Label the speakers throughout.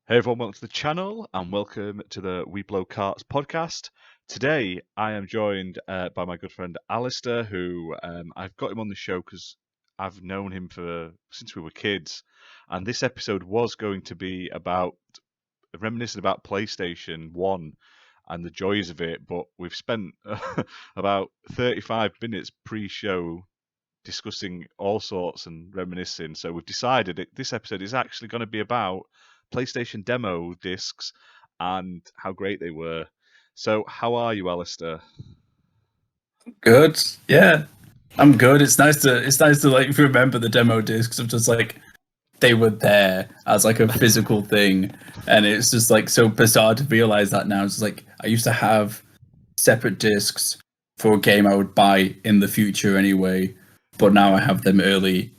Speaker 1: Hey everyone, welcome to the channel and welcome to the We Blow Carts podcast. Today I am joined by my good friend Alistair, who I've got him on the show because I've known him since we were kids. And this episode was going to be about reminiscing about PlayStation 1 and the joys of it, but we've spent about 35 minutes pre-show discussing all sorts and reminiscing. So we've decided this episode is actually going to be about PlayStation demo discs and how great they were. So how are you, Alistair?
Speaker 2: Good. Yeah, I'm good. It's nice to like remember the demo discs of just like they were there as like a physical thing, and it's just like so bizarre to realize that now. It's like I used to have separate discs for a game I would buy in the future anyway, but now I have them early.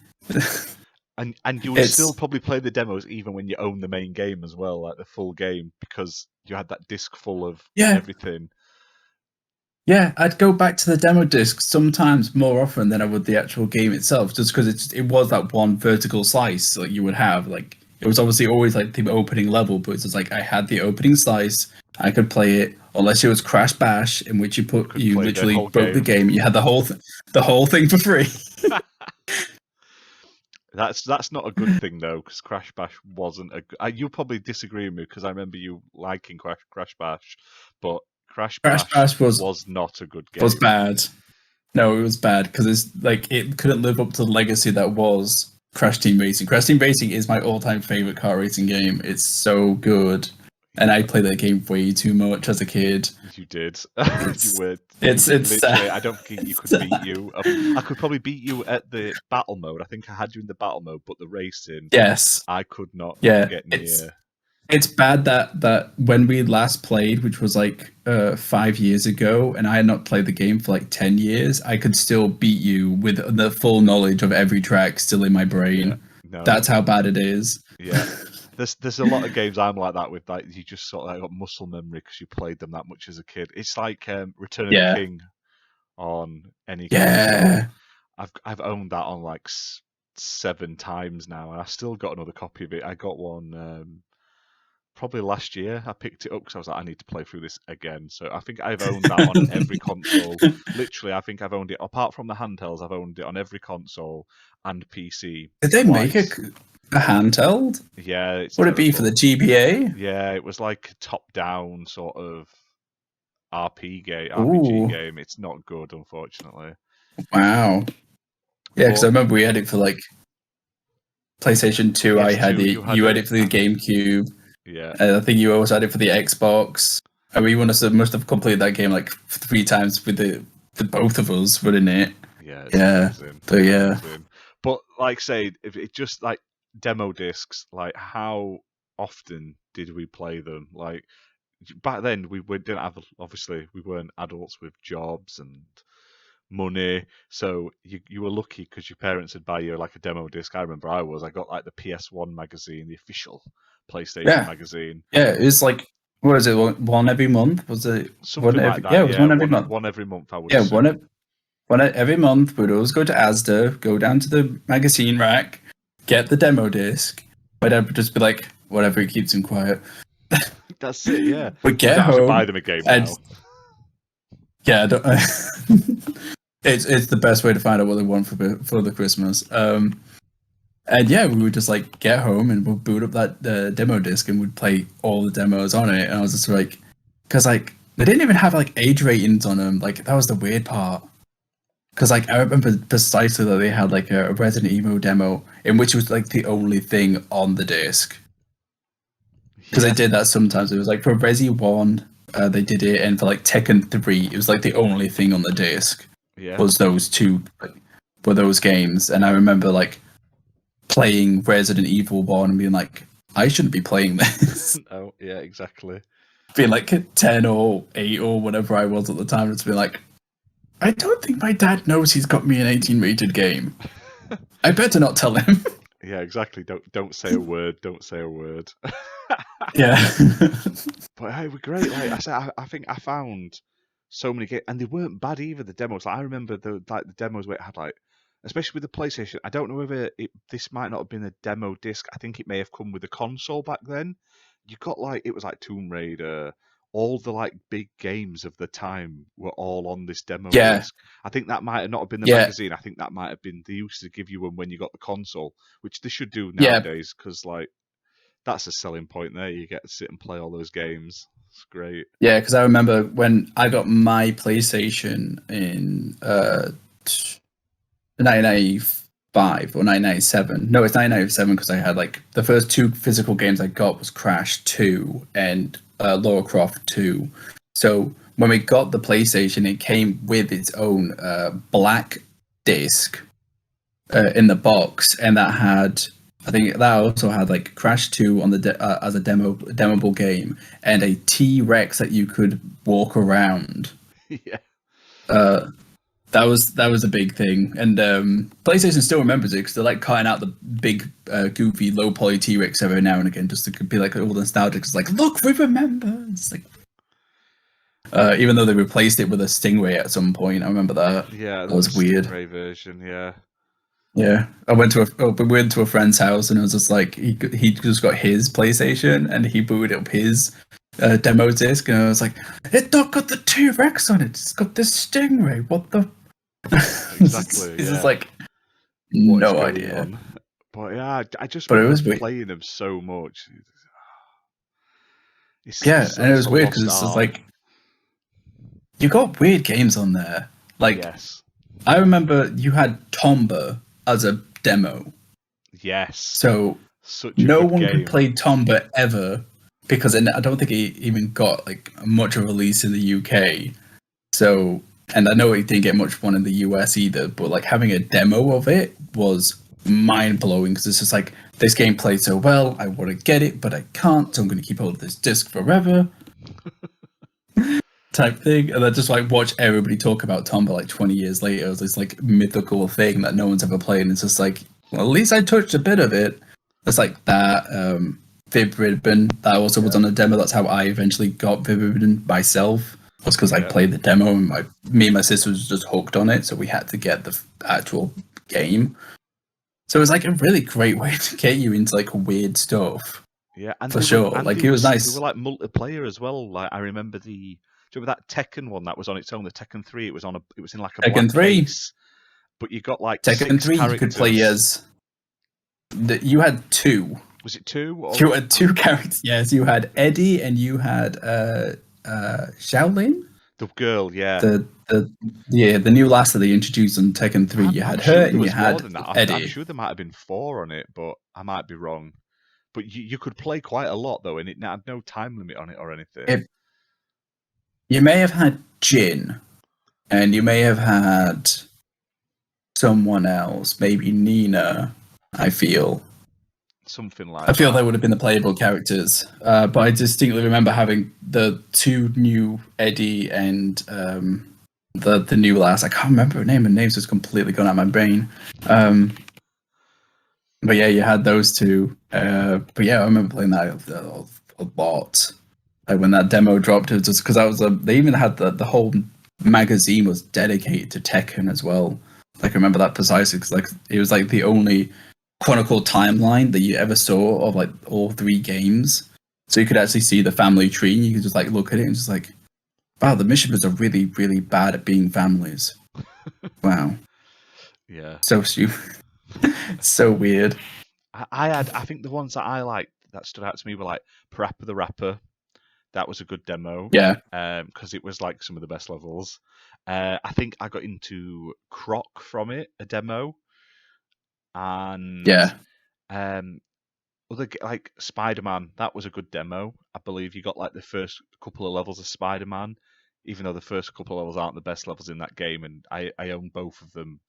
Speaker 1: And you would still probably play the demos even when you own the main game as well, like the full game, because you had that disc full of everything.
Speaker 2: Yeah, I'd go back to the demo disc sometimes more often than I would the actual game itself, just because it was that one vertical slice that you would have. Like it was obviously always like the opening level, but it's just like I had the opening slice, I could play it, unless it was Crash Bash, in which you literally broke the game. You had the whole thing for free.
Speaker 1: That's not a good thing though, because Crash Bash wasn't you'll probably disagree with me because I remember you liking Crash Bash, but Crash Bash was not a good game.
Speaker 2: Was bad. No, it was bad because it's like it couldn't live up to the legacy that was Crash Team Racing. Crash Team Racing is my all-time favorite car racing game. It's so good, and I played that game way too much as a kid.
Speaker 1: You did. You were. It's literally. I don't think you could beat you. I could probably beat you at the battle mode. I think I had you in the battle mode, but the racing,
Speaker 2: yes,
Speaker 1: I could not get near.
Speaker 2: It's bad that when we last played, which was like 5 years ago, and I had not played the game for like 10 years, I could still beat you with the full knowledge of every track still in my brain. Yeah. No. That's how bad it is.
Speaker 1: Yeah. There's a lot of games I'm like that with, like you just sort of like got muscle memory because you played them that much as a kid. It's like Return of the King on any console. I've owned that on like 7 times now, and I still got another copy of it. I got one probably last year. I picked it up because I was like, I need to play through this again. So I think I've owned that on every console. Literally, I think I've owned it, apart from the handhelds, I've owned it on every console and PC.
Speaker 2: Did they make a handheld?
Speaker 1: Yeah.
Speaker 2: Would it be for the GBA?
Speaker 1: Yeah, it was like a top-down sort of RPG game. It's not good, unfortunately.
Speaker 2: Wow. Yeah, because I remember we had it for like PlayStation 2. Yes, I had it. You had it for the GameCube.
Speaker 1: Yeah.
Speaker 2: I think you also had it for the Xbox. I mean, we must have completed that game like 3 times with the both of us, wouldn't it?
Speaker 1: Yeah.
Speaker 2: Amazing. But yeah.
Speaker 1: Amazing. But like I say, if it just like demo discs, like how often did we play them? Like back then, we didn't have, obviously we weren't adults with jobs and money, so you were lucky because your parents would buy you like a demo disc. I remember I got like the PS1 magazine, the official PlayStation magazine.
Speaker 2: Yeah, it was like, what was it, one every month? Was it
Speaker 1: something like that?
Speaker 2: Yeah, it was one every month.
Speaker 1: One every month, I would
Speaker 2: say. One every month. We'd always go to Asda, go down to the magazine rack, get the demo disc. My dad would just be like, whatever, it keeps him quiet.
Speaker 1: That's it, yeah.
Speaker 2: We'd get home.
Speaker 1: To buy them a game now.
Speaker 2: Yeah, it's the best way to find out what they want for the Christmas. And yeah, we would just like get home and we'd boot up that demo disc and we'd play all the demos on it. And I was just like, because like they didn't even have like age ratings on them. Like that was the weird part. Because like I remember precisely that they had like a Resident Evil demo in which was like the only thing on the disc. Because they did that sometimes. It was like for Resi 1, they did it, and for like Tekken 3, it was like the only thing on the disc.
Speaker 1: Yeah.
Speaker 2: Was those two, were those games. And I remember like playing Resident Evil 1 and being like, I shouldn't be playing this.
Speaker 1: Oh, yeah, exactly.
Speaker 2: Being like 10 or 8 or whatever I was at the time, it's been like, I don't think my dad knows he's got me an 18 rated game. I better not tell him.
Speaker 1: Yeah, exactly. Don't say a word. Don't say a word.
Speaker 2: Yeah.
Speaker 1: But hey, we're great. Like I said, I think I found so many games, and they weren't bad either. The demos, like I remember the demos where it had like, especially with the PlayStation. I don't know whether this might not have been a demo disc. I think it may have come with a console back then. you got like it was like Tomb Raider. All the like big games of the time were all on this demo
Speaker 2: Yeah,
Speaker 1: disc. I think that might have not have been the
Speaker 2: yeah,
Speaker 1: magazine. I think that might have been they used to give you one when you got the console, which they should do
Speaker 2: yeah,
Speaker 1: nowadays because like that's a selling point there. You get to sit and play all those games. It's great.
Speaker 2: yeah. Because I remember when I got my PlayStation in 1995 or 1997. No, it's 1997 because I had like the first two physical games I got was Crash 2 and Lara Croft 2. So when we got the PlayStation, it came with its own black disc in the box, and that had, I think that also had like Crash 2 on the as a demoable game, and a T-Rex that you could walk around.
Speaker 1: Yeah.
Speaker 2: Uh, that was a big thing, and PlayStation still remembers it because they're like cutting out the big, goofy, low poly T-Rex every now and again just to be like all nostalgic. It's like, look, we remember. It's like, even though they replaced it with a Stingray at some point, I remember that.
Speaker 1: Yeah,
Speaker 2: That
Speaker 1: there was
Speaker 2: was
Speaker 1: a
Speaker 2: weird.
Speaker 1: Stingray version. Yeah.
Speaker 2: Yeah, we went to a friend's house, and it was just like he just got his PlayStation and he booted up his demo disc, and I was like, it's not got the T-Rex on it. It's got this Stingray. What the?
Speaker 1: Exactly.
Speaker 2: It's just
Speaker 1: Yeah.
Speaker 2: like
Speaker 1: What is
Speaker 2: no
Speaker 1: going
Speaker 2: idea.
Speaker 1: on? But yeah, I just
Speaker 2: But it
Speaker 1: remember
Speaker 2: was weird.
Speaker 1: playing them so much.
Speaker 2: Yeah, and it
Speaker 1: It's
Speaker 2: was
Speaker 1: a
Speaker 2: weird because
Speaker 1: lost
Speaker 2: it's just
Speaker 1: art.
Speaker 2: like you got weird games on there. Like
Speaker 1: Yes.
Speaker 2: I remember you had Tomba as a demo,
Speaker 1: Yes.
Speaker 2: so
Speaker 1: Such a
Speaker 2: no
Speaker 1: good
Speaker 2: one could
Speaker 1: game.
Speaker 2: play Tomba ever because I don't think it even got like much of a release in the UK. So, and I know it didn't get much one in the US either, but like having a demo of it was mind blowing because it's just like this game played so well, I want to get it, but I can't, so I'm going to keep hold of this disc forever. Type thing, and then just like watch everybody talk about Tomba like 20 years later as this like mythical thing that no one's ever played. And it's just like, well, at least I touched a bit of it. It's like that. Vib Ribbon, that also was on a demo. That's how I eventually got Vib Ribbon myself. Was because I
Speaker 1: Yeah.
Speaker 2: played the demo and me and my sister was just hooked on it, so we had to get the actual game. So it was like a really great way to get you into like weird stuff.
Speaker 1: Yeah, and
Speaker 2: For sure. Like it was
Speaker 1: They
Speaker 2: nice.
Speaker 1: were like multiplayer as well. Like I remember do you remember that Tekken one that was on its own? The Tekken 3. It was in like a
Speaker 2: Tekken
Speaker 1: black
Speaker 2: 3.
Speaker 1: case, but you got like
Speaker 2: Tekken
Speaker 1: 6
Speaker 2: 3 you could play
Speaker 1: characters.
Speaker 2: as you had two.
Speaker 1: Was it 2? Or...
Speaker 2: You had two characters. Yes, you had Eddie and you had Shaolin.
Speaker 1: The girl, yeah.
Speaker 2: The new last that they introduced on Tekken 3. You had
Speaker 1: I'm
Speaker 2: her
Speaker 1: sure there
Speaker 2: and you
Speaker 1: was more
Speaker 2: had
Speaker 1: than that. I'm
Speaker 2: Eddie.
Speaker 1: sure there might have been 4 on it, but I might be wrong. But you could play quite a lot though, and it had no time limit on it or anything.
Speaker 2: You may have had Jin, and you may have had someone else, maybe Nina. I feel
Speaker 1: Something like
Speaker 2: I feel
Speaker 1: that.
Speaker 2: they would have been the playable characters, but I distinctly remember having the two new Eddie and the new last. I can't remember her name. Her name's just completely gone out of my brain. But yeah, you had those two. But yeah, I remember playing that a lot. Like when that demo dropped, it was just because I was. They even had the whole magazine was dedicated to Tekken as well. Like I remember that precisely because like it was like the only chronicle timeline that you ever saw of like all 3 games. So you could actually see the family tree, and you could just like look at it and just like, wow, the Mishibas are really, really bad at being families. Wow,
Speaker 1: Yeah.
Speaker 2: so stupid, so weird.
Speaker 1: I think the ones that I liked that stood out to me were like Parappa the Rapper. That was a good demo.
Speaker 2: Yeah,
Speaker 1: Because it was like some of the best levels. I think I got into Croc from it, a demo, and
Speaker 2: yeah,
Speaker 1: like Spider-Man. That was a good demo. I believe you got like the first couple of levels of Spider-Man, even though the first couple of levels aren't the best levels in that game, and I own both of them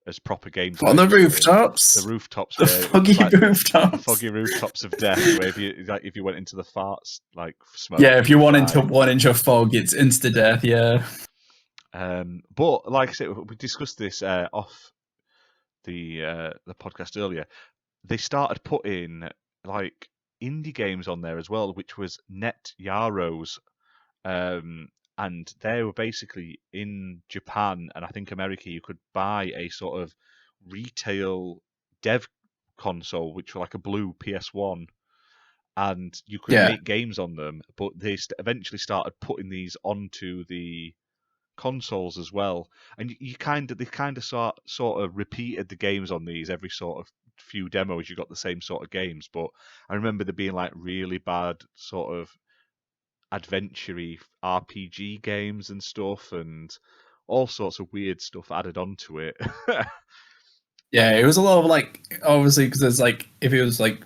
Speaker 1: as proper games.
Speaker 2: on the
Speaker 1: The
Speaker 2: rooftops,
Speaker 1: rooftops,
Speaker 2: the
Speaker 1: where
Speaker 2: foggy
Speaker 1: like
Speaker 2: rooftops.
Speaker 1: foggy rooftops of death, where if you went into the farts like smoke,
Speaker 2: Yeah, if you want
Speaker 1: die.
Speaker 2: into 1 inch of fog, it's insta death. Yeah,
Speaker 1: But like I said, we discussed this off the podcast earlier. They started putting like indie games on there as well, which was Net Yaros, and they were basically in Japan and I think America. You could buy a sort of retail dev console, which was like a blue PS1, and you could make games on them. But they eventually started putting these onto the consoles as well, and they kind of sort of repeated the games on these every sort of few demos. You got the same sort of games, but I remember there being like really bad sort of adventure-y RPG games and stuff, and all sorts of weird stuff added onto it.
Speaker 2: Yeah, it was a lot of like, obviously, because it's like, if it was like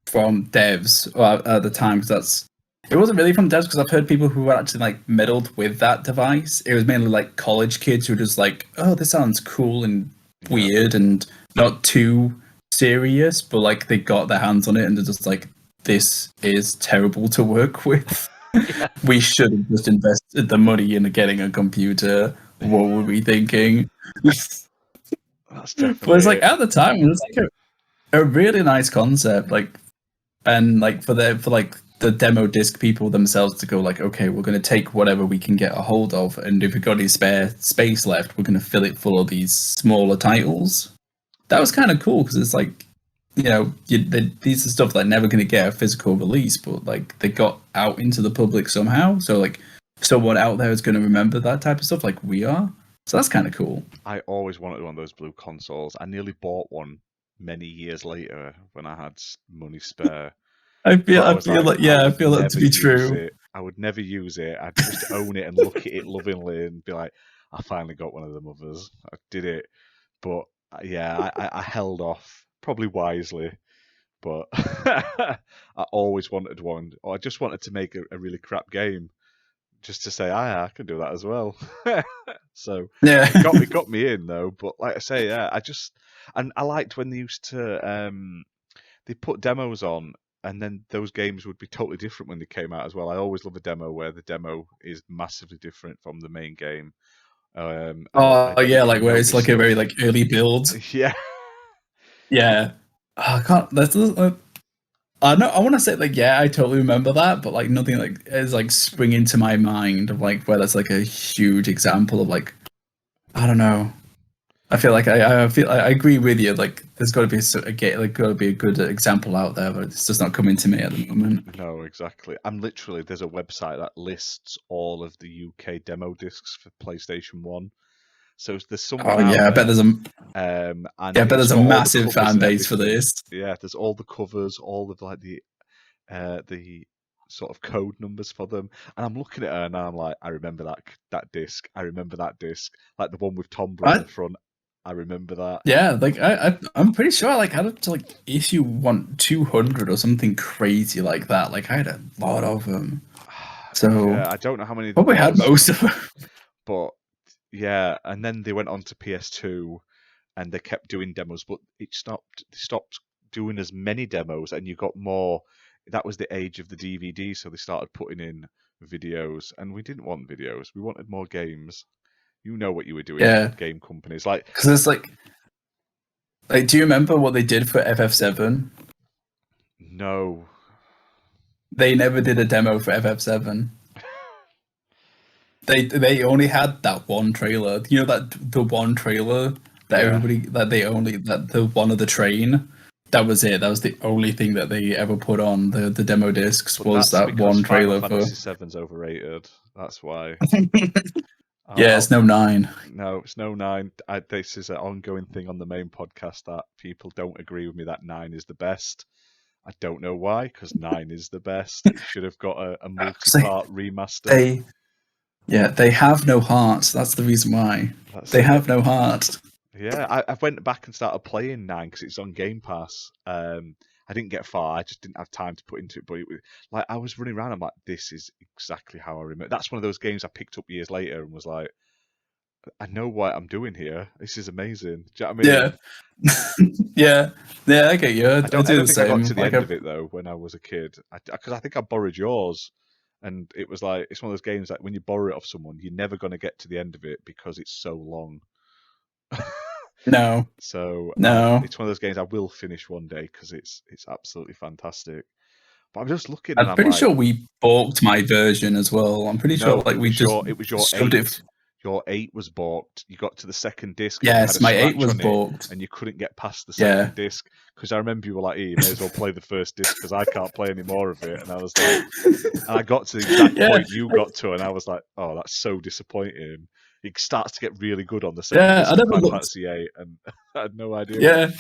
Speaker 2: from devs at the time, because it wasn't really from devs, because I've heard people who actually like meddled with that device. It was mainly like college kids who were just like, oh, this sounds cool and weird and not too serious, but like they got their hands on it and they're just like, this is terrible to work with.
Speaker 1: Yeah.
Speaker 2: We should have just invested the money in getting a computer. What were we thinking?
Speaker 1: That's definitely.
Speaker 2: But it's like at the time, it was like a really nice concept, like, and like for the demo disc people themselves to go like, okay, we're going to take whatever we can get a hold of, and if we've got any spare space left, we're going to fill it full of these smaller titles. That was kind of cool because it's like, you know, these are stuff that are never going to get a physical release, but like they got out into the public somehow. So like someone out there is going to remember that type of stuff like we are. So that's kind of cool.
Speaker 1: I always wanted one of those blue consoles. I nearly bought one many years later when I had money spare.
Speaker 2: I feel that to be true.
Speaker 1: I would never use it. I'd just own it and look at it lovingly and be like, I finally got one of them others. I did it. But yeah, I held off, probably wisely. But I always wanted one. Or I just wanted to make a really crap game, just to say, I can do that as well. So
Speaker 2: yeah,
Speaker 1: it got me in though. But like I say, yeah, I liked when they used to they put demos on, and then those games would be totally different when they came out as well. I always love a demo where the demo is massively different from the main game.
Speaker 2: Like where it's like a very like early build.
Speaker 1: Yeah,
Speaker 2: yeah. Oh, I can't. I know. I want to say like, yeah, I totally remember that, but like nothing like is like springing to my mind of like where that's like a huge example of like, I don't know. I feel like I agree with you. Like, there's got to be a good example out there, but it's just not coming to me at the moment.
Speaker 1: No, exactly. There's a website that lists all of the UK demo discs for PlayStation 1. So there's someone.
Speaker 2: Oh yeah, I bet there's a. I bet there's a massive fan base for this.
Speaker 1: Yeah, there's all the covers, all of like the sort of code numbers for them, and I'm looking at her and I'm like, I remember that disc. I remember that disc, like the one with Tomb on the front. I remember that.
Speaker 2: Yeah, like I'm pretty sure I had up to like issue 200 or something crazy like that. Like I had a lot of them. So
Speaker 1: yeah, I don't know how many.
Speaker 2: Probably had most of them.
Speaker 1: But yeah, and then they went on to PS2, and they kept doing demos, but they stopped doing as many demos, and you got more. That was the age of the DVD, so they started putting in videos, and we didn't want videos. We wanted more games. You know what you were doing, game companies, like
Speaker 2: because it's like, do you remember what they did for FF7?
Speaker 1: No,
Speaker 2: they never did a demo for FF7. They only had that one trailer. You know that the one trailer that everybody the one of the train. That was it. That was the only thing that they ever put on the demo discs. But was that one trailer for
Speaker 1: Final Fantasy VII's overrated. That's why.
Speaker 2: Yeah, it's no 9.
Speaker 1: No, it's no 9. This is an ongoing thing on the main podcast that people don't agree with me that 9 is the best. I don't know why, because 9 is the best. It should have got a multi-part remaster.
Speaker 2: They have no heart. That's the reason why. They have no heart.
Speaker 1: Yeah, I went back and started playing 9 because it's on Game Pass. I didn't get far. I just didn't have time to put into it. But like I was running around. I'm like, this is exactly how I remember. That's one of those games I picked up years later and was like, I know what I'm doing here. This is amazing. Do you know what I
Speaker 2: mean? Yeah. I get you. I
Speaker 1: don't think I got to the end of it though when I was a kid. Because I think I borrowed yours, and it was like it's one of those games that when you borrow it off someone, you're never going to get to the end of it because it's so long.
Speaker 2: No.
Speaker 1: So
Speaker 2: no,
Speaker 1: it's one of those games I will finish one day because it's absolutely fantastic. But I'm just looking.
Speaker 2: I'm pretty sure we balked my version as well. I'm pretty sure like we just
Speaker 1: it was your 8. your 8 was balked. You got to the second disc and it
Speaker 2: Yes,
Speaker 1: had a
Speaker 2: my 8
Speaker 1: scratch
Speaker 2: was
Speaker 1: on it,
Speaker 2: balked.
Speaker 1: and you couldn't get past the
Speaker 2: Yeah.
Speaker 1: second disc. Because I remember you were like, you may as well play the first disc because I can't play any more of it. And I was like, and I got to the exact
Speaker 2: Yeah.
Speaker 1: point you got to, and I was like, oh, that's so disappointing. It starts to get really good on the second
Speaker 2: Yeah,
Speaker 1: disc
Speaker 2: I
Speaker 1: of
Speaker 2: never
Speaker 1: Final
Speaker 2: looked.
Speaker 1: Fantasy 8, and I had no idea.
Speaker 2: Yeah.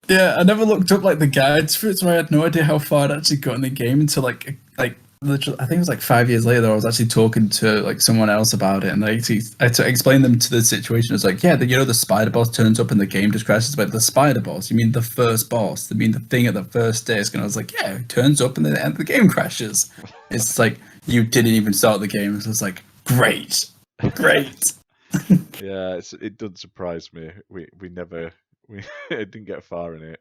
Speaker 2: Yeah, I never looked up like the guides for it, so I had no idea how far I'd actually got in the game until like literally, I think it was like 5 years later. I was actually talking to like someone else about it, and I explained them to the situation. It's like, yeah, the spider boss turns up and the game just crashes. But the spider boss, you mean the first boss? You mean the thing at the first disc? And I was like, yeah, it turns up and then the game crashes. It's like you didn't even start the game. It's just like great.
Speaker 1: Yeah, it doesn't surprise me. We didn't get far in it.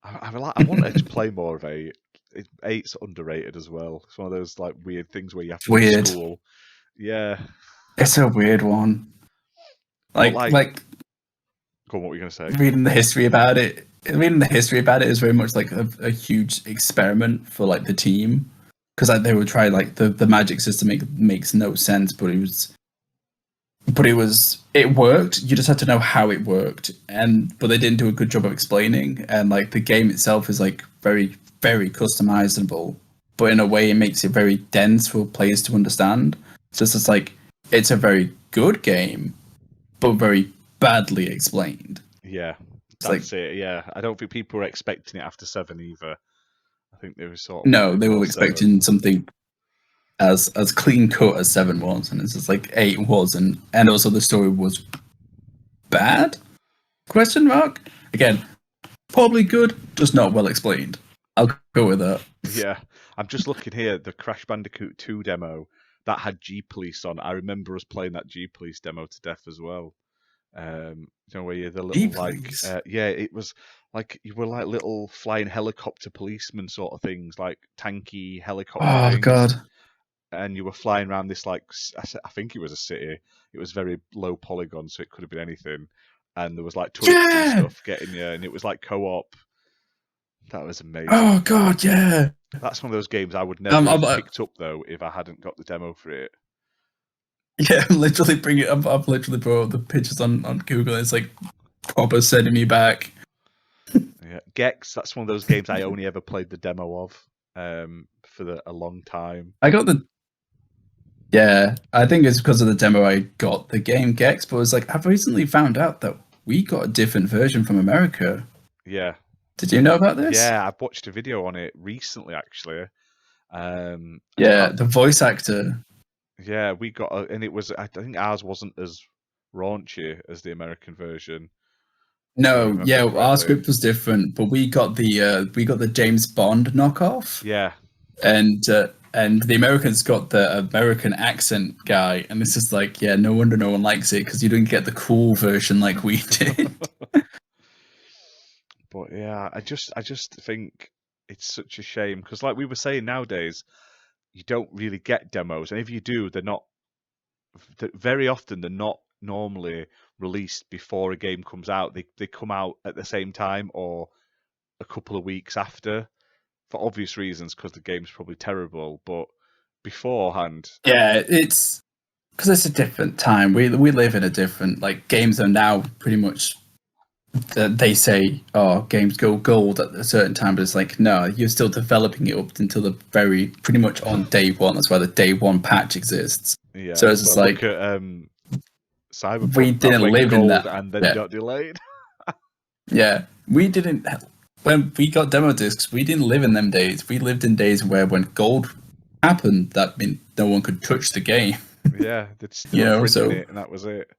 Speaker 1: I wanted to play more of 8. 8's underrated as well. It's one of those like weird things where you have to do
Speaker 2: Weird.
Speaker 1: school. Yeah.
Speaker 2: It's a weird one.
Speaker 1: But
Speaker 2: Like
Speaker 1: go on, what were you gonna say?
Speaker 2: reading the history about it. Reading the history about it is very much like a huge experiment for like the team, because like they would try like the magic system makes no sense, but it worked. You just had to know how it worked, but they didn't do a good job of explaining. And like the game itself is like very customizable, but in a way it makes it very dense for players to understand. So it's just like it's a very good game, but very badly explained.
Speaker 1: Yeah,
Speaker 2: It's
Speaker 1: that's
Speaker 2: like,
Speaker 1: it. Yeah, I don't think people were expecting it after 7 either. I think they were sort of
Speaker 2: no, they were
Speaker 1: before
Speaker 2: expecting something as clean cut as 7 was, and it's just like 8 was, and also the story was bad? Question mark? Again, probably good, just not well explained. I'll go with that.
Speaker 1: 7. Yeah, I'm just looking here. The Crash Bandicoot 2 demo that had G Police on. I remember us playing that G Police demo to death as well. Where you're the little
Speaker 2: G-Police?
Speaker 1: it was like you were like little flying helicopter policemen sort of things, like tanky helicopter
Speaker 2: Oh
Speaker 1: things.
Speaker 2: god.
Speaker 1: And you were flying around this like I think it was a city. It was very low polygon, so it could have been anything. And there was like turrets and stuff getting you, and it was like co-op. That was amazing.
Speaker 2: Oh god, yeah.
Speaker 1: That's one of those games I would never have picked up though if I hadn't got the demo for it.
Speaker 2: Yeah, I'm literally bringing it up. I've literally brought up the pictures on Google. It's like proper sending me back.
Speaker 1: Yeah, Gex. That's one of those games I only ever played the demo of for a long time.
Speaker 2: I got the. Yeah, I think it's because of the demo I got the game Gex, but it was like I've recently found out that we got a different version from America.
Speaker 1: Yeah.
Speaker 2: Did you know about this?
Speaker 1: Yeah, I've watched a video on it recently, actually.
Speaker 2: The voice actor.
Speaker 1: Yeah, we got, and it was. I think ours wasn't as raunchy as the American version.
Speaker 2: No, yeah, our script was different, but we got the James Bond knockoff.
Speaker 1: Yeah,
Speaker 2: and the Americans got the American accent guy, and this is like, yeah, no wonder no one likes it because you didn't get the cool version like we did.
Speaker 1: But yeah, I just think it's such a shame because, like we were saying, nowadays you don't really get demos, and if you do, very often they're not normally released before a game comes out. They come out at the same time or a couple of weeks after, for obvious reasons, because the game's probably terrible. But beforehand,
Speaker 2: yeah, it's because it's a different time. We live in a different, like, games are now pretty much. They say, oh, games go gold at a certain time, but it's like, no, you're still developing it up until pretty much on day one. That's why the day one patch exists.
Speaker 1: Yeah.
Speaker 2: So it's just like,
Speaker 1: look at Cyberpunk.
Speaker 2: We didn't live in that,
Speaker 1: and then got delayed.
Speaker 2: Yeah, we didn't. When we got demo discs, we didn't live in them days. We lived in days where when gold happened, that meant no one could touch the game.
Speaker 1: Yeah, printing it, and that was it.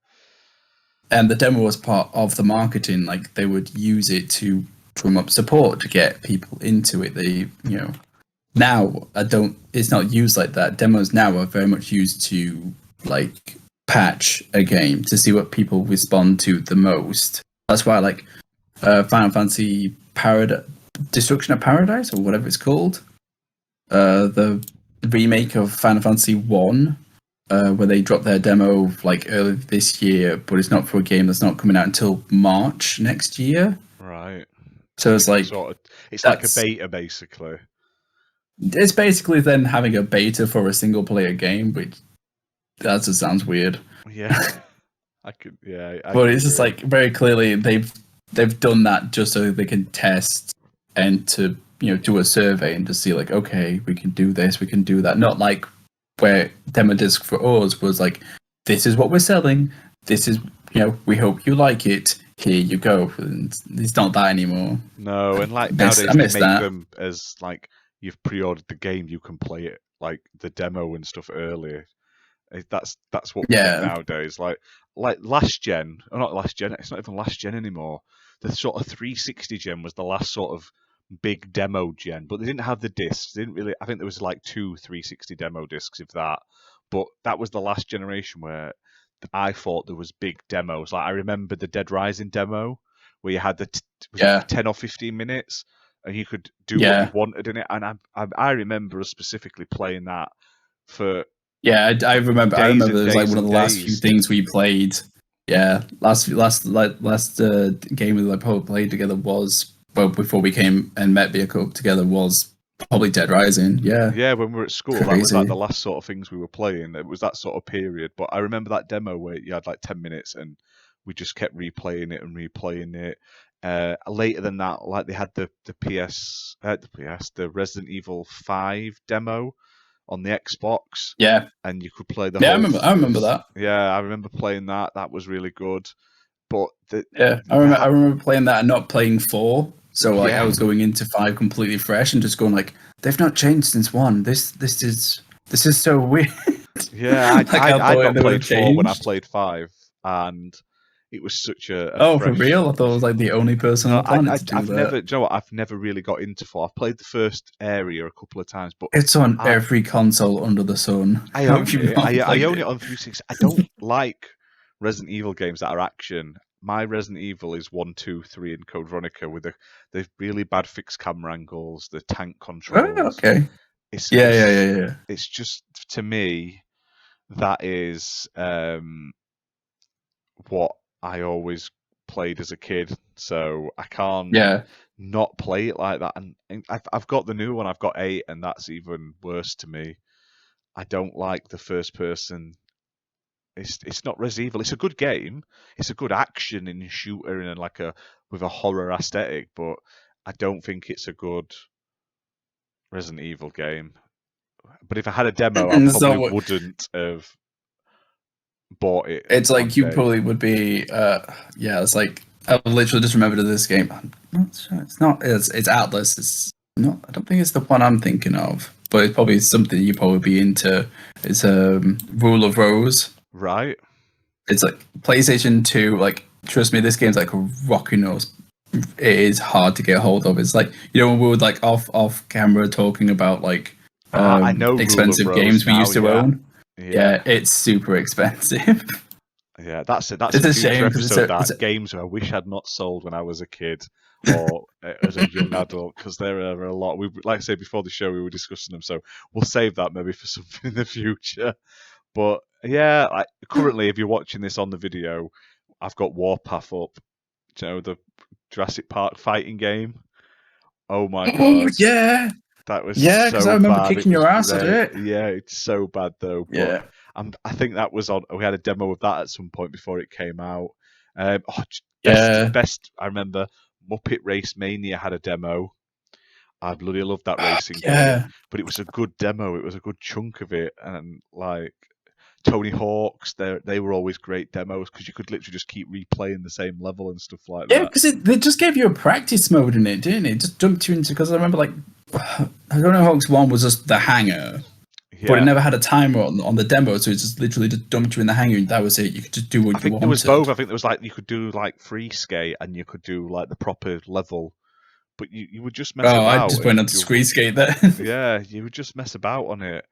Speaker 2: And the demo was part of the marketing. Like, they would use it to drum up support to get people into it. Now it's not used like that. Demos now are very much used to like patch a game to see what people respond to the most. That's why Final Fantasy Destruction of Paradise, or whatever it's called, the remake of Final Fantasy 1, where they dropped their demo earlier this year, but it's not for a game that's not coming out until March next year.
Speaker 1: Right.
Speaker 2: So it's like
Speaker 1: it's like a beta, basically.
Speaker 2: It's basically then having a beta for a single player game, which that just sounds weird.
Speaker 1: Yeah, I could. Yeah, I
Speaker 2: But
Speaker 1: could
Speaker 2: it's just
Speaker 1: agree.
Speaker 2: like very clearly they've done that just so they can test and to do a survey and to see like, okay, we can do this, we can do that. Not like where demo disc for us was like, this is what we're selling. This is we hope you like it. Here you go. And it's not that anymore.
Speaker 1: No, and like
Speaker 2: I
Speaker 1: nowadays they
Speaker 2: miss
Speaker 1: make
Speaker 2: that.
Speaker 1: them as like you've pre-ordered the game, you can play it like the demo and stuff earlier. That's what we get
Speaker 2: Yeah,
Speaker 1: nowadays. Like last gen, or not last gen. It's not even last gen anymore. The sort of 360 gen was the last sort of big demo gen, but they didn't have the discs. They didn't really. I think there was like two 360 demo discs, if that. But that was the last generation where I thought there was big demos. Like I remember the Dead Rising demo where you had was it
Speaker 2: yeah,
Speaker 1: 10 or 15 minutes and you could do what you
Speaker 2: yeah.
Speaker 1: wanted in it. And I remember us specifically playing that for
Speaker 2: Yeah, I remember. I
Speaker 1: days
Speaker 2: remember
Speaker 1: and
Speaker 2: it was like
Speaker 1: days
Speaker 2: one of
Speaker 1: and
Speaker 2: the last few
Speaker 1: days.
Speaker 2: things we played. Yeah, last game we like probably played together was well before we came and met Vehicle together was probably Dead Rising. Yeah,
Speaker 1: Yeah, when we were at school, that was like the
Speaker 2: crazy.
Speaker 1: last sort of things we were playing. It was that sort of period. But I remember that demo where you had like 10 minutes and we just kept replaying it and replaying it. Later than that, like they had the Resident Evil 5 demo on the Xbox,
Speaker 2: Yeah,
Speaker 1: and you could play the
Speaker 2: yeah.
Speaker 1: whole
Speaker 2: I remember
Speaker 1: first.
Speaker 2: that.
Speaker 1: Yeah, I remember playing that. That was really good. But
Speaker 2: Yeah, I
Speaker 1: that,
Speaker 2: remember playing that and not playing four. So like I
Speaker 1: yeah,
Speaker 2: was going into five completely fresh and just going like they've not changed since one. This is so weird.
Speaker 1: yeah,
Speaker 2: Like I
Speaker 1: I'd
Speaker 2: thought
Speaker 1: not
Speaker 2: they would
Speaker 1: played
Speaker 2: have
Speaker 1: four when I
Speaker 2: changed.
Speaker 1: played five, and it was such a
Speaker 2: Oh, for
Speaker 1: fresh.
Speaker 2: real? I thought I was like the only person on
Speaker 1: No,
Speaker 2: the planet to do
Speaker 1: I've
Speaker 2: that.
Speaker 1: never. Do you know what? I've never really got into four. I've played the first area a couple of times, but
Speaker 2: It's on
Speaker 1: I
Speaker 2: every console under the sun.
Speaker 1: I
Speaker 2: How have
Speaker 1: own
Speaker 2: you
Speaker 1: it.
Speaker 2: not
Speaker 1: I
Speaker 2: played
Speaker 1: own it
Speaker 2: it?
Speaker 1: on 360. I don't like Resident Evil games that are action. My Resident Evil is 1, 2, 3, and Code Veronica with the really bad fixed camera angles, the tank
Speaker 2: Oh,
Speaker 1: controls.
Speaker 2: okay.
Speaker 1: It's
Speaker 2: Yeah, yeah,
Speaker 1: it's
Speaker 2: yeah, yeah.
Speaker 1: it's just to me that is what I always played as a kid. So I can't
Speaker 2: Yeah.
Speaker 1: not play it like that. And I've got the new one. I've got 8, and that's even worse to me. I don't like the first person. It's not Resident Evil. It's a good game. It's a good action and shooter and like a with a horror aesthetic, but I don't think it's a good Resident Evil game. But if I had a demo, I
Speaker 2: And it's
Speaker 1: probably
Speaker 2: not what
Speaker 1: wouldn't have bought it
Speaker 2: it's
Speaker 1: on
Speaker 2: like you
Speaker 1: day.
Speaker 2: probably would be yeah, it's like I literally just remembered of this game. I'm not sure. It's not it's Atlas. It's not I don't think it's the one I'm thinking of. But it's probably something you probably be into. It's Rule of Rose.
Speaker 1: Right?
Speaker 2: It's like PlayStation 2, like trust me, this game's like a rocky nose. It is hard to get hold of. It's like when we were like off camera talking about like
Speaker 1: I know Rule of
Speaker 2: expensive
Speaker 1: Rose
Speaker 2: games we
Speaker 1: now.
Speaker 2: used to
Speaker 1: Yeah,
Speaker 2: own.
Speaker 1: yeah,
Speaker 2: Yeah, it's super expensive.
Speaker 1: yeah. That's it. That's a
Speaker 2: It's a
Speaker 1: future
Speaker 2: shame because
Speaker 1: episode.
Speaker 2: it's
Speaker 1: That games I wish I'd not sold when I was a kid or as a young adult, because there are a lot. We like I say before the show we were discussing them, so we'll save that maybe for something in the future. But yeah, like, currently, if you're watching this on the video, I've got Warpath up. Do you know the Jurassic Park fighting game? Oh my
Speaker 2: oh
Speaker 1: god,
Speaker 2: yeah,
Speaker 1: that was
Speaker 2: yeah, because I
Speaker 1: so
Speaker 2: remember
Speaker 1: bad. It
Speaker 2: kicking
Speaker 1: was
Speaker 2: your ass at
Speaker 1: great.
Speaker 2: it.
Speaker 1: Yeah, it's so bad though. But
Speaker 2: Yeah,
Speaker 1: I think that was on. We had a demo of that at some point before it came out.
Speaker 2: yeah,
Speaker 1: Best. I remember Muppet Race Mania had a demo. I bloody loved that racing game,
Speaker 2: yeah,
Speaker 1: but it was a good demo. It was a good chunk of it, and like Tony Hawk's, they were always great demos because you could literally just keep replaying the same level and stuff like
Speaker 2: yeah.
Speaker 1: that.
Speaker 2: Because they just gave you a practice mode in it, didn't it? Just dumped you into because I remember like I don't know, Hawks One was just the hangar, but it
Speaker 1: Yeah,
Speaker 2: never had a timer on the demo, so it just literally just dumped you in the hangar, and that was it. You could just do
Speaker 1: I
Speaker 2: what you
Speaker 1: think there was both.
Speaker 2: wanted.
Speaker 1: I think there was like you could do like free skate and you could do like the proper level, but you would just mess
Speaker 2: Oh, I
Speaker 1: about
Speaker 2: just went
Speaker 1: and
Speaker 2: on to screen skate then.
Speaker 1: yeah, you would just mess about on it.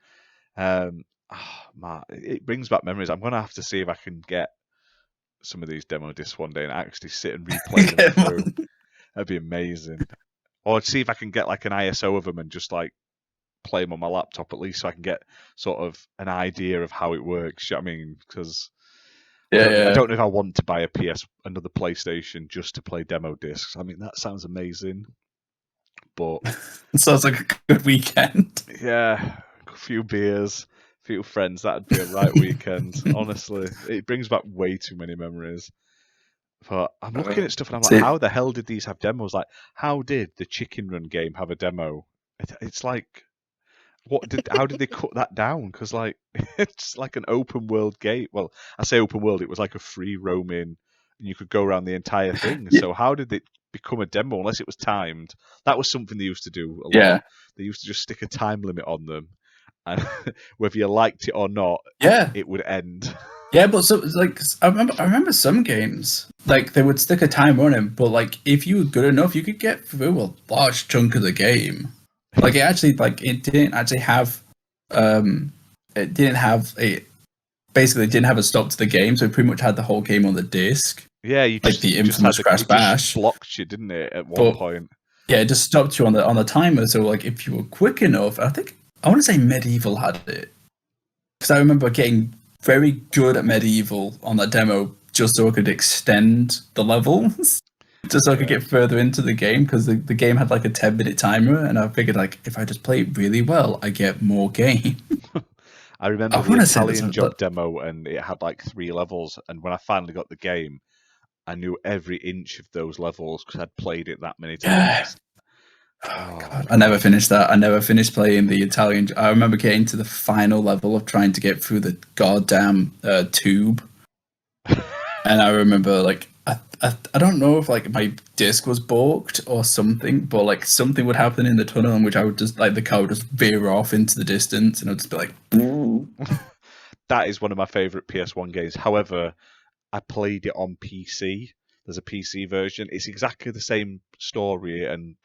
Speaker 1: Man, it brings back memories. I'm gonna have to see if I can get some of these demo discs one day and actually sit and replay them through. That'd be amazing. Or see if I can get like an ISO of them and just like play them on my laptop at least, so I can get sort of an idea of how it works. You know what I mean? Because
Speaker 2: Yeah,
Speaker 1: I
Speaker 2: yeah.
Speaker 1: don't know if I want to buy another PlayStation just to play demo discs. I mean, that sounds amazing, but
Speaker 2: It sounds like a good weekend.
Speaker 1: yeah, a few beers, few friends, that'd be a right weekend. Honestly, it brings back way too many memories. But I'm looking at stuff and I'm like,
Speaker 2: See,
Speaker 1: how the hell did these have demos? Like, how did the Chicken Run game have a demo? It's like, how did they cut that down? Because like, it's like an open world game. Well, I say open world, it was like a free roaming, and you could go around the entire thing.
Speaker 2: yeah,
Speaker 1: So how did it become a demo unless it was timed? That was something they used to do a lot.
Speaker 2: yeah,
Speaker 1: They used to just stick a time limit on them, and whether you liked it or not,
Speaker 2: yeah.
Speaker 1: it would end.
Speaker 2: Yeah, but so like I remember some games like they would stick a timer on it, but like if you were good enough, you could get through a large chunk of the game. Like it didn't actually have it didn't have a basically it didn't have a stop to the game, so it pretty much had the whole game on the disc,
Speaker 1: Yeah, you
Speaker 2: like
Speaker 1: just
Speaker 2: the
Speaker 1: you just had
Speaker 2: infamous Crash
Speaker 1: it just
Speaker 2: Bash.
Speaker 1: blocked you, didn't it, at one
Speaker 2: But
Speaker 1: point?
Speaker 2: yeah, it just stopped you on the timer. So like if you were quick enough, I want to say Medieval had it because I remember getting very good at Medieval on that demo just so I could extend the levels. Just so I could
Speaker 1: Yeah.
Speaker 2: get further into the game because the game had like a 10-minute timer, and I figured like if I just play it really well, I get more game.
Speaker 1: I
Speaker 2: I
Speaker 1: remember the
Speaker 2: want to say there's
Speaker 1: Italian Job demo, and it had like 3 levels. And when I finally got the game, I knew every inch of those levels because I'd played it that many
Speaker 2: yeah.
Speaker 1: times.
Speaker 2: Oh,
Speaker 1: Oh
Speaker 2: God. I never
Speaker 1: god.
Speaker 2: finished that. I never finished playing the Italian. I remember getting to the final level of trying to get through the goddamn tube, and I remember like I don't know if like my disc was balked or something, but like something would happen in the tunnel in which I would just like the car would just veer off into the distance, and I'd just be like,
Speaker 1: That is one of my favorite PS1 games. However, I played it on PC. There's a PC version. It's exactly the same story and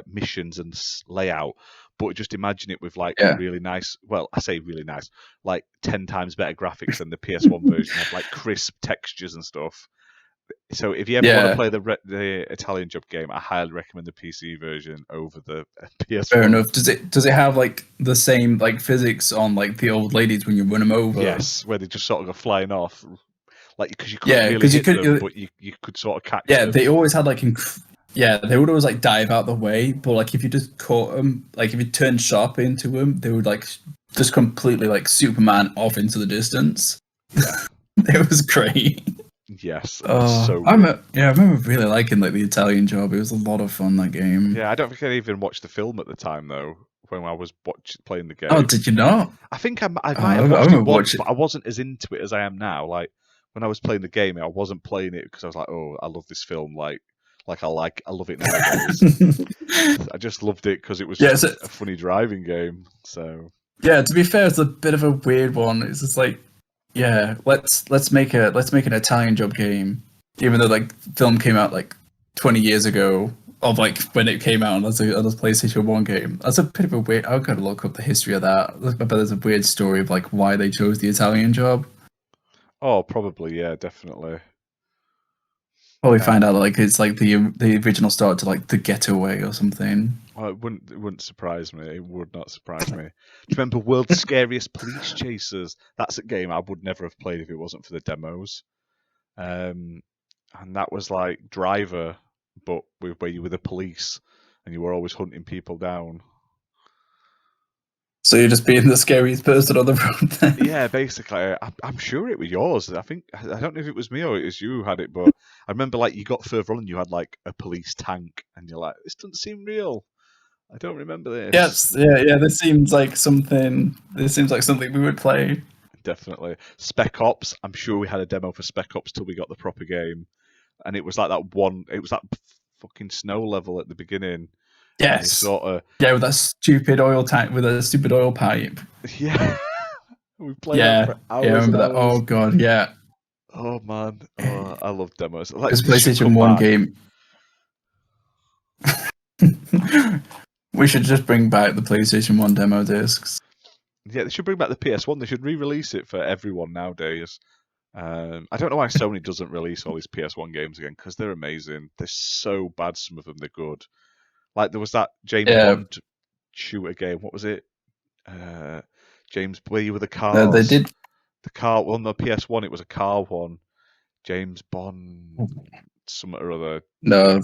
Speaker 1: missions and layout, but just imagine it with like
Speaker 2: yeah,
Speaker 1: really nice. Well, I say really nice, like 10 times better graphics than the PS1 version. Had like crisp textures and stuff. So if you ever want to
Speaker 2: yeah.
Speaker 1: play the Italian Job game, I highly recommend the PC version over the
Speaker 2: Fair
Speaker 1: PS1.
Speaker 2: enough. Does it have like the same like physics on like the old ladies when you run them over?
Speaker 1: Yes, where they just sort of go flying off, like because you couldn't
Speaker 2: Yeah,
Speaker 1: really
Speaker 2: because you
Speaker 1: hit
Speaker 2: could.
Speaker 1: them, but you could sort of catch
Speaker 2: Yeah,
Speaker 1: them.
Speaker 2: they always had like. Yeah, they would always like dive out the way, but like if you just caught them, like if you turned sharp into them, they would like just completely like Superman off into the distance.
Speaker 1: Yeah.
Speaker 2: It was great.
Speaker 1: Yes, so good.
Speaker 2: I remember really liking like the Italian Job. It was a lot of fun that game.
Speaker 1: Yeah, I don't think I even watched the film at the time though. When I was playing the
Speaker 2: Oh,
Speaker 1: game,
Speaker 2: did you not?
Speaker 1: I think I
Speaker 2: Oh,
Speaker 1: might have
Speaker 2: I
Speaker 1: watched it
Speaker 2: remember
Speaker 1: once,
Speaker 2: watching.
Speaker 1: but I wasn't as into it as I am now. Like when I was playing the game, I wasn't playing it because I was like, "Oh, I love this film." I love it nowadays. I just loved it because it was
Speaker 2: Yeah,
Speaker 1: just
Speaker 2: so,
Speaker 1: a funny driving game. So
Speaker 2: yeah. To be fair, it's a bit of a weird one. It's just like, yeah, let's make an Italian Job game, even though like film came out like 20 years ago of like when it came out as a PlayStation 1 game. That's a bit of a weird. I've got to look up the history of that. I bet there's a weird story of like why they chose the Italian Job.
Speaker 1: oh, probably yeah, definitely.
Speaker 2: Probably find out like it's like the original start to like the Getaway or something.
Speaker 1: Oh, it wouldn't surprise me. It would not surprise me. Do you remember World's Scariest Police Chasers? That's a game I would never have played if it wasn't for the demos. Um, and that was like Driver, but where you were the police and you were always hunting people down.
Speaker 2: So you're just being the scariest person on the road then.
Speaker 1: Yeah, basically, I'm sure it was yours. I don't know if it was me or it was you who had it, but I remember like you got further on and you had like a police tank, and you're like, this doesn't seem real. I don't remember this.
Speaker 2: Yes, yeah. This seems like something. This seems like something we would play.
Speaker 1: Definitely. Spec Ops, I'm sure we had a demo for Spec Ops till we got the proper game. And it was like it was that fucking snow level at the beginning. And you
Speaker 2: Yes.
Speaker 1: sort of,
Speaker 2: Yeah, with that stupid oil tank, with a stupid oil pipe.
Speaker 1: yeah, we played that
Speaker 2: Yeah,
Speaker 1: for
Speaker 2: yeah, I
Speaker 1: hours and
Speaker 2: remember that. Oh
Speaker 1: hours.
Speaker 2: god, yeah.
Speaker 1: Oh man, oh, I love demos. Like,
Speaker 2: This
Speaker 1: this should
Speaker 2: PlayStation
Speaker 1: come
Speaker 2: 1
Speaker 1: back.
Speaker 2: game. We should just bring back the PlayStation 1 demo discs.
Speaker 1: Yeah, they should bring back the PS1. They should re-release it for everyone nowadays. I don't know why Sony doesn't release all these PS1 games again because they're amazing. They're so bad, some of them, they're good. Like there was that James
Speaker 2: Yeah,
Speaker 1: Bond shooter game. What was it? James, where you were the
Speaker 2: they
Speaker 1: cars.
Speaker 2: did.
Speaker 1: The car on the PS1, it was a car one. James Bond, something or other,
Speaker 2: No,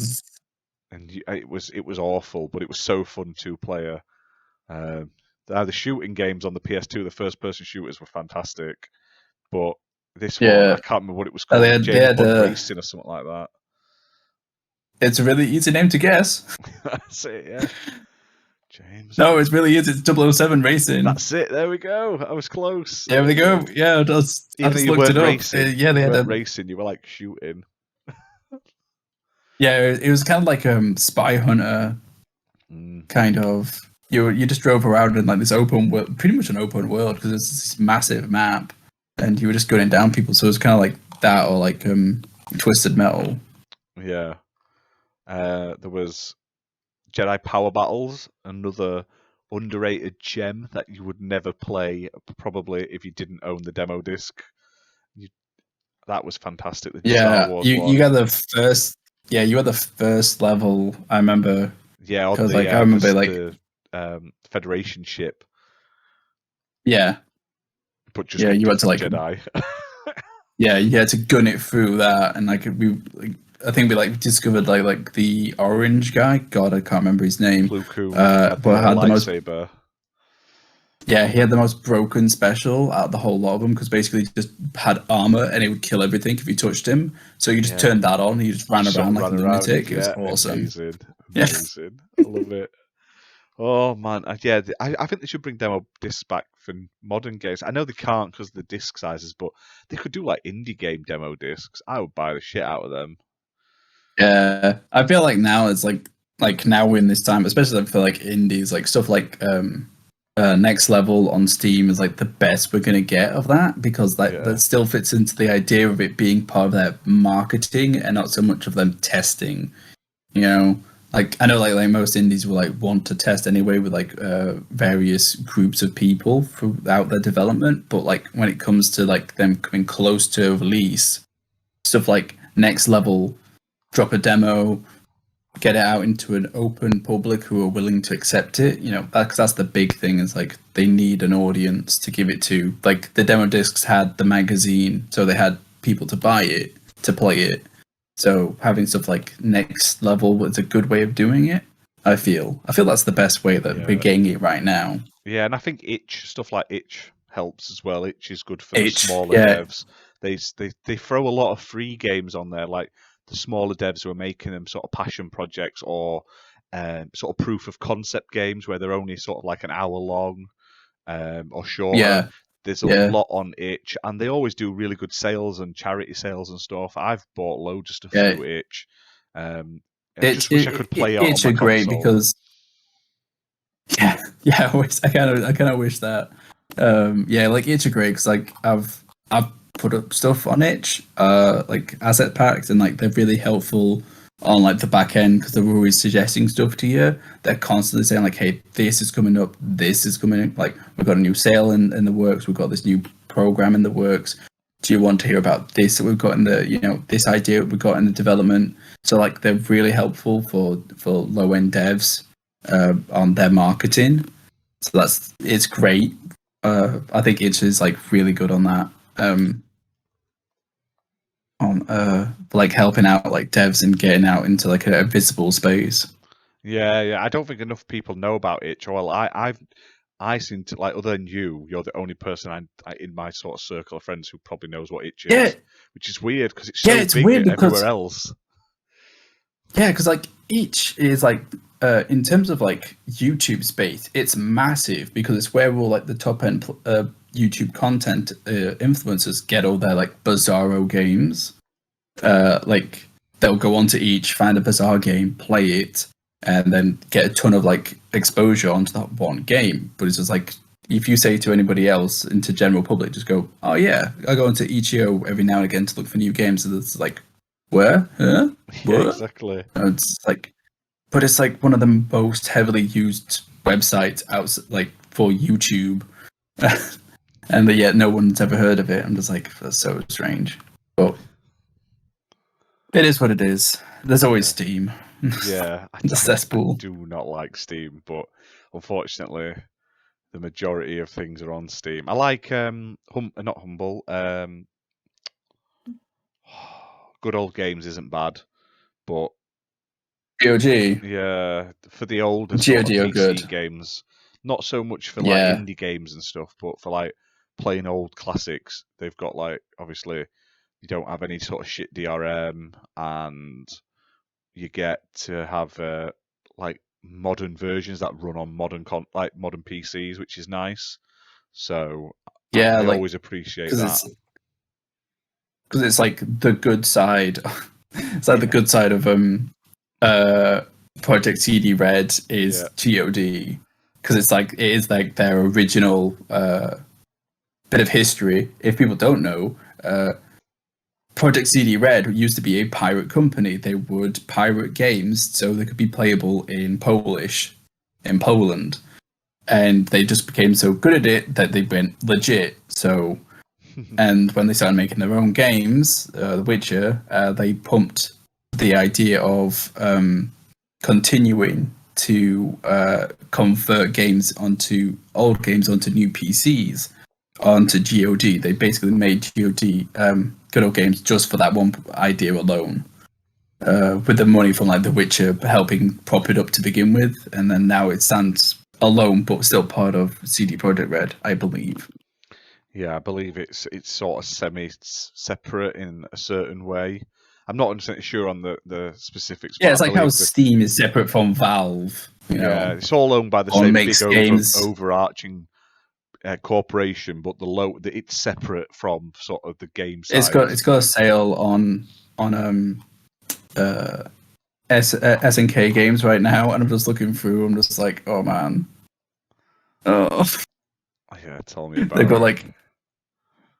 Speaker 1: and it was awful, but it was so fun 2 player. Um, The shooting games on the PS2, the first-person shooters were fantastic, but this one
Speaker 2: Yeah.
Speaker 1: I can't remember what it was
Speaker 2: Oh,
Speaker 1: called.
Speaker 2: they
Speaker 1: James
Speaker 2: had
Speaker 1: Bond Racing or something like that.
Speaker 2: It's a really easy name to guess.
Speaker 1: That's it, yeah. James.
Speaker 2: No, it's really easy. It's 007 Racing.
Speaker 1: That's it. There we go. I was close.
Speaker 2: There we go. Yeah, I just
Speaker 1: Even though you
Speaker 2: looked it
Speaker 1: weren't
Speaker 2: up.
Speaker 1: racing,
Speaker 2: Yeah, they
Speaker 1: you
Speaker 2: had
Speaker 1: weren't racing. You were like shooting.
Speaker 2: Yeah, it was kind of like Spy Hunter, kind of. You just drove around in like this open world, pretty much an open world because it's this massive map, and you were just gunning down people. So it was kind of like that, or like Twisted Metal.
Speaker 1: Yeah. There was Jedi Power Battles, another underrated gem that you would never play, probably if you didn't own the demo disc. That was fantastic. The Star Wars one.
Speaker 2: You got the first. Yeah, you had the first level. I remember.
Speaker 1: Yeah, on
Speaker 2: because
Speaker 1: the,
Speaker 2: like I remember
Speaker 1: the Federation ship.
Speaker 2: Yeah.
Speaker 1: But just
Speaker 2: you had to like
Speaker 1: Jedi.
Speaker 2: Yeah, you had to gun it through that, and like I think we like discovered like the orange guy. God, I can't remember his name.
Speaker 1: Plo Koon
Speaker 2: but had the most.
Speaker 1: lightsaber.
Speaker 2: Yeah, he had the most broken special out of the whole lot of them because basically he just had armor and it would kill everything if you touched him. So you just turned that on. He just ran around like a lunatic. It was awesome.
Speaker 1: Amazing. I love it. Oh man, I think they should bring demo discs back for modern games. I know they can't because of the disc sizes, but they could do like indie game demo discs. I would buy the shit out of them.
Speaker 2: Yeah, I feel like now it's like now we're in this time, especially for like indies, like stuff like Next Level on Steam is like the best we're gonna get of that because that still fits into the idea of it being part of their marketing and not so much of them testing. You know, like I know like most indies will like want to test anyway with like various groups of people throughout their development, but like when it comes to like them coming close to release, stuff like Next Level, drop a demo, get it out into an open public who are willing to accept it. You know, that's the big thing is like they need an audience to give it to. Like the demo discs had the magazine, so they had people to buy it, to play it. So having stuff like Next Level was a good way of doing it. I feel that's the best way that we're getting it right now.
Speaker 1: Yeah, and I think stuff like Itch helps as well. Itch is good for
Speaker 2: Itch,
Speaker 1: smaller devs. They throw a lot of free games on there, like the smaller devs who are making them sort of passion projects or sort of proof of concept games where they're only sort of like an hour long or shorter.
Speaker 2: Yeah.
Speaker 1: There's a lot on Itch, and they always do really good sales and charity sales and stuff. I've bought loads of stuff through Itch. I just wish I could play it on my console.
Speaker 2: Itch are great because I kind of wish that. Like Itch are great because like I've put up stuff on Itch, like asset packs, and like they're really helpful on like the back end because they're always suggesting stuff to you. They're constantly saying like, hey, this is coming up, this is coming up, like we've got a new sale in the works, we've got this new program in the works, do you want to hear about this that we've got in the this idea we've got in the development? So like they're really helpful for low end devs on their marketing. So it's great. I think Itch is like really good on that. On like helping out like devs and getting out into like a visible space.
Speaker 1: Yeah. I don't think enough people know about Itch. Well, I seem to like, other than you're the only person I in my sort of circle of friends who probably knows what Itch is, which is weird because it's so big weird everywhere else.
Speaker 2: Yeah, because like Itch is like in terms of like YouTube space, it's massive because it's where all like the top end YouTube content influencers get all their like bizarro games. Like they'll go onto Itch, find a bizarre game, play it, and then get a ton of like exposure onto that one game. But it's just like if you say to anybody else, into general public, just go, oh yeah, I go into Itch.io every now and again to look for new games. So it's like, where? Huh?
Speaker 1: Yeah, exactly.
Speaker 2: And it's like, but it's like one of the most heavily used websites out like for YouTube. And yet no one's ever heard of it. I'm just like, that's so strange. But it is what it is. There's always Steam.
Speaker 1: Yeah.
Speaker 2: The cesspool.
Speaker 1: I do not like Steam, but unfortunately the majority of things are on Steam. I like not Humble. Good Old Games isn't bad, but
Speaker 2: GOG.
Speaker 1: yeah, for the older
Speaker 2: GOG
Speaker 1: sort of
Speaker 2: are
Speaker 1: PC
Speaker 2: good.
Speaker 1: games, Not so much for like indie games and stuff, but for like playing old classics. They've got like obviously you don't have any sort of shit DRM, and you get to have like modern versions that run on modern modern PCs, which is nice. So I
Speaker 2: like,
Speaker 1: always appreciate that.
Speaker 2: Because it's like the good side. It's like the good side of Project CD Red is GOD, because it's like it is like their original bit of history. If people don't know, Project CD Red used to be a pirate company. They would pirate games so they could be playable in Polish in Poland, and they just became so good at it that they went legit. So, and when they started making their own games, The Witcher, they pumped the idea of continuing to convert games onto old games onto new PCs, onto GOD. They basically made GOD good old games just for that one idea alone, with the money from like The Witcher helping prop it up to begin with, and then now it stands alone but still part of CD Projekt Red, I believe.
Speaker 1: Yeah, I believe it's sort of semi-separate in a certain way. I'm not 100% sure on the specifics.
Speaker 2: Yeah, it's like how Steam is separate from Valve.
Speaker 1: Yeah, it's all owned by the same big overarching corporation, but it's separate from sort of the game side.
Speaker 2: It's got a sale on SNK games right now, and I'm just looking through. I'm just like, oh man, oh
Speaker 1: yeah, tell me about.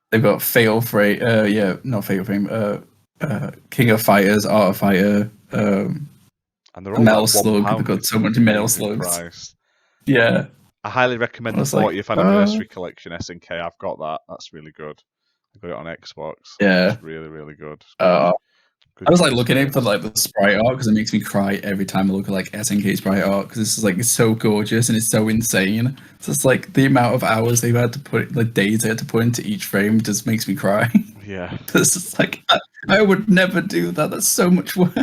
Speaker 2: They've got Fatal Frame, not Fatal Frame, King of Fighters, Art of Fighter,
Speaker 1: and they're all
Speaker 2: Metal Slug. They've got so much Metal Slugs.
Speaker 1: Price.
Speaker 2: Yeah,
Speaker 1: I highly recommend the 40th anniversary collection SNK. I've got that. That's really good. I got it on Xbox.
Speaker 2: Yeah,
Speaker 1: it's really, really good.
Speaker 2: I was like looking at it for like the sprite art because it makes me cry every time I look at like SNK sprite art, because it's like it's so gorgeous and it's so insane. It's just like the amount of hours they've had to put, like days they had to put into each frame, just makes me cry.
Speaker 1: Yeah,
Speaker 2: it's just like I would never do that. That's so much work.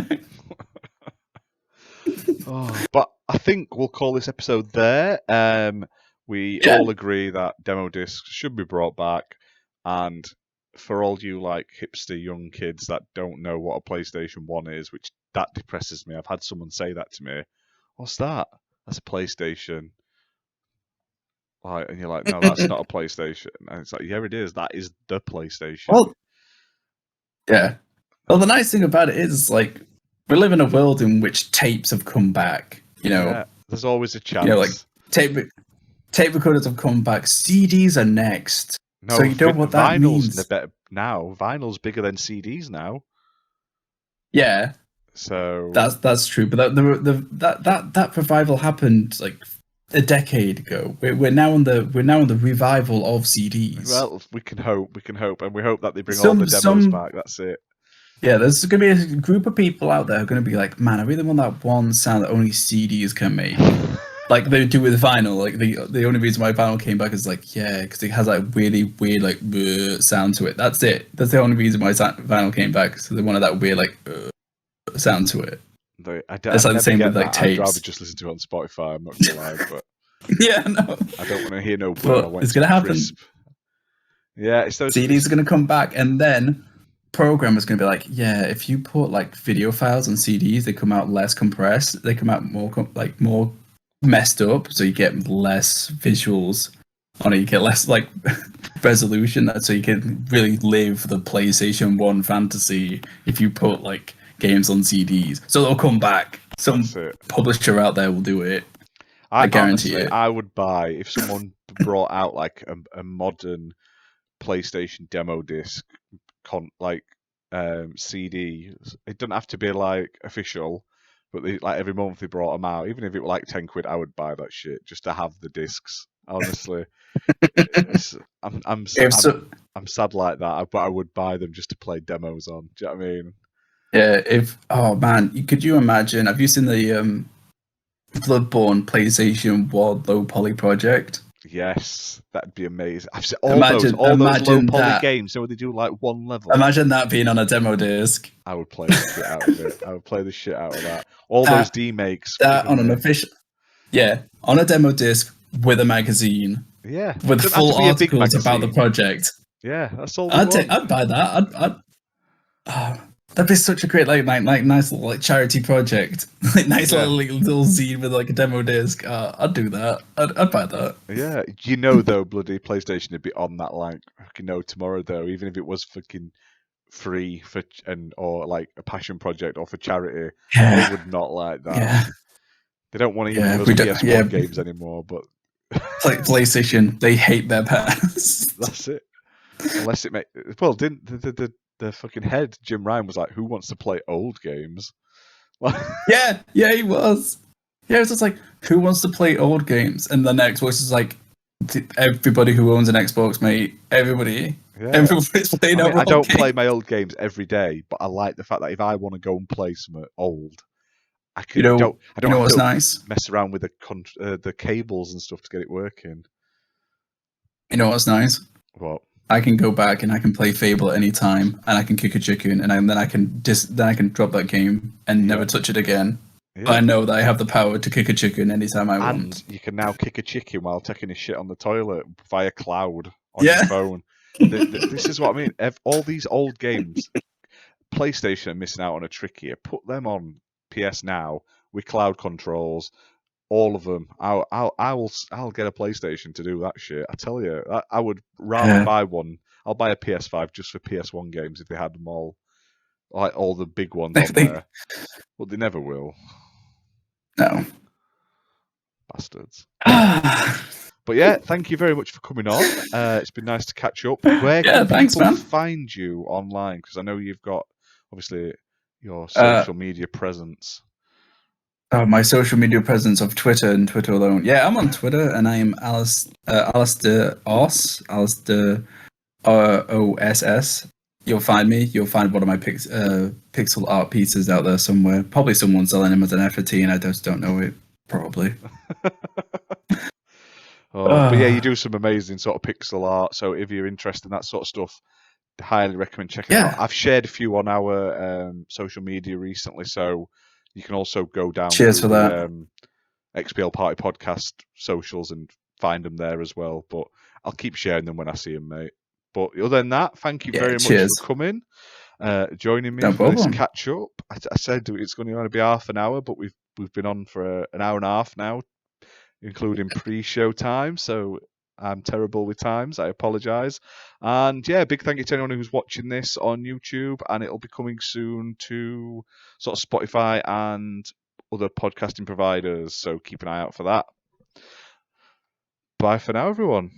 Speaker 1: But I think we'll call this episode there. We all agree that demo discs should be brought back, and for all you like hipster young kids that don't know what a PlayStation 1 is, which that depresses me. I've had someone say that to me. What's that? That's a PlayStation. Like, and you're like, no, that's not a PlayStation. And it's like, yeah, it is. That is the PlayStation.
Speaker 2: Well, yeah. Well, the nice thing about it is, like, we live in a world in which tapes have come back. You know,
Speaker 1: yeah, there's always a chance.
Speaker 2: You know, like tape recorders have come back. CDs are next. No, so you know what that means.
Speaker 1: Better now. Vinyl's bigger than CDs now.
Speaker 2: Yeah.
Speaker 1: So
Speaker 2: that's true, but that revival happened like a decade ago. We're now on the revival of CDs.
Speaker 1: Well, we can hope, and we hope that they bring all the demos back. That's it.
Speaker 2: Yeah, there's going to be a group of people out there who are going to be like, man, I really want that one sound that only CDs can make. Like they do with vinyl. Like the only reason why vinyl came back is like, yeah, because it has like really weird like sound to it. That's it. That's the only reason why vinyl came back. So they wanted that weird like sound to it. It's like the same with like tapes.
Speaker 1: I'd rather just listen to it on Spotify. I'm not gonna lie, but
Speaker 2: yeah, no,
Speaker 1: I don't want to hear no.
Speaker 2: But it's gonna happen.
Speaker 1: Yeah, it's those
Speaker 2: CDs are gonna come back, and then programmers gonna be like, yeah, if you put like video files on CDs, they come out less compressed. They come out more more messed up, so you get less visuals on it. You get less like resolution, so you can really live the PlayStation 1 fantasy if you put like games on CDs. So they'll come back. Some publisher out there will do it. I guarantee it.
Speaker 1: I would buy if someone brought out like a modern PlayStation demo disc CD. It doesn't have to be like official, but like every month they brought them out. Even if it were like £10, I would buy that shit just to have the discs. Honestly, I'm sad like that, but I would buy them just to play demos on. Do you know what I mean?
Speaker 2: Yeah. Oh man, could you imagine? Have you seen the Bloodborne PlayStation 1 low poly project?
Speaker 1: Yes, that'd be amazing. I've seen all those low poly games. So they do like one level.
Speaker 2: Imagine that being on a demo disc.
Speaker 1: I would play the shit out of it. I would play the shit out of that. All those D-makes.
Speaker 2: That on an official, on a demo disc with a magazine
Speaker 1: Yeah,
Speaker 2: with
Speaker 1: doesn't have
Speaker 2: full
Speaker 1: to be a big
Speaker 2: articles about the
Speaker 1: magazine.
Speaker 2: project.
Speaker 1: Yeah, that's all they want.
Speaker 2: I'd buy that. That'd be such a great like nice little like charity project, like nice
Speaker 1: Yeah.
Speaker 2: little zine with like a demo disc. I'd do that. I'd buy that.
Speaker 1: Yeah, though, bloody PlayStation would be on that like tomorrow though, even if it was fucking free or like a passion project or for charity, they
Speaker 2: Yeah,
Speaker 1: would not like that.
Speaker 2: yeah,
Speaker 1: They don't want to even
Speaker 2: yeah.
Speaker 1: give us
Speaker 2: We do. Yeah,
Speaker 1: PS1 games anymore, but
Speaker 2: PlayStation. They hate their past.
Speaker 1: that's it. Unless it make well, didn't the fucking head Jim Ryan was like, who wants to play old games?
Speaker 2: Yeah, he was. Yeah, it's just like, who wants to play old games? And the next voice is like, everybody who owns an Xbox, mate. Everybody.
Speaker 1: Yeah.
Speaker 2: Everybody's playing
Speaker 1: I
Speaker 2: old
Speaker 1: don't
Speaker 2: games.
Speaker 1: play my old games every day, but I like the fact that if I want to go and play some old, I can. I don't have
Speaker 2: what's
Speaker 1: to
Speaker 2: nice?
Speaker 1: mess around with the cables and stuff to get it working.
Speaker 2: You know what's nice?
Speaker 1: What?
Speaker 2: I can go back and I can play Fable at any time, and I can kick a chicken, and then I can drop that game and never touch it again. Yeah. I know that I have the power to kick a chicken anytime I want.
Speaker 1: And you can now kick a chicken while taking his shit on the toilet via cloud on your phone. This is what I mean. All these old games, PlayStation are missing out on a trick here. Put them on PS Now with cloud controls. All of them. I'll get a PlayStation to do that shit. I tell you, I would rather buy one. I'll buy a PS5 just for PS1 games if they had them all, like all the big ones on there. But they never will.
Speaker 2: No.
Speaker 1: Bastards. But yeah, thank you very much for coming on. It's been nice to catch up. Where can people find you online? Because I know you've got, obviously, your social media presence.
Speaker 2: My social media presence of Twitter and Twitter alone. Yeah, I'm on Twitter and I am Alistair Oss. Alistair OSS. You'll find me. You'll find one of my pixel art pieces out there somewhere. Probably someone's selling them as an NFT and I just don't know it. Probably.
Speaker 1: But yeah, you do some amazing sort of pixel art. So if you're interested in that sort of stuff, I highly recommend checking it out. I've shared a few on our social media recently, so you can also go down to the XPL Party Podcast socials and find them there as well. But I'll keep sharing them when I see them, mate. But other than that, thank you very much for coming, joining me for this catch up. I said it's going to only be half an hour, but we've been on for an hour and a half now, including pre-show time. So I'm terrible with times. I apologise. And yeah, big thank you to anyone who's watching this on YouTube, and it'll be coming soon to sort of Spotify and other podcasting providers. So keep an eye out for that. Bye for now, everyone.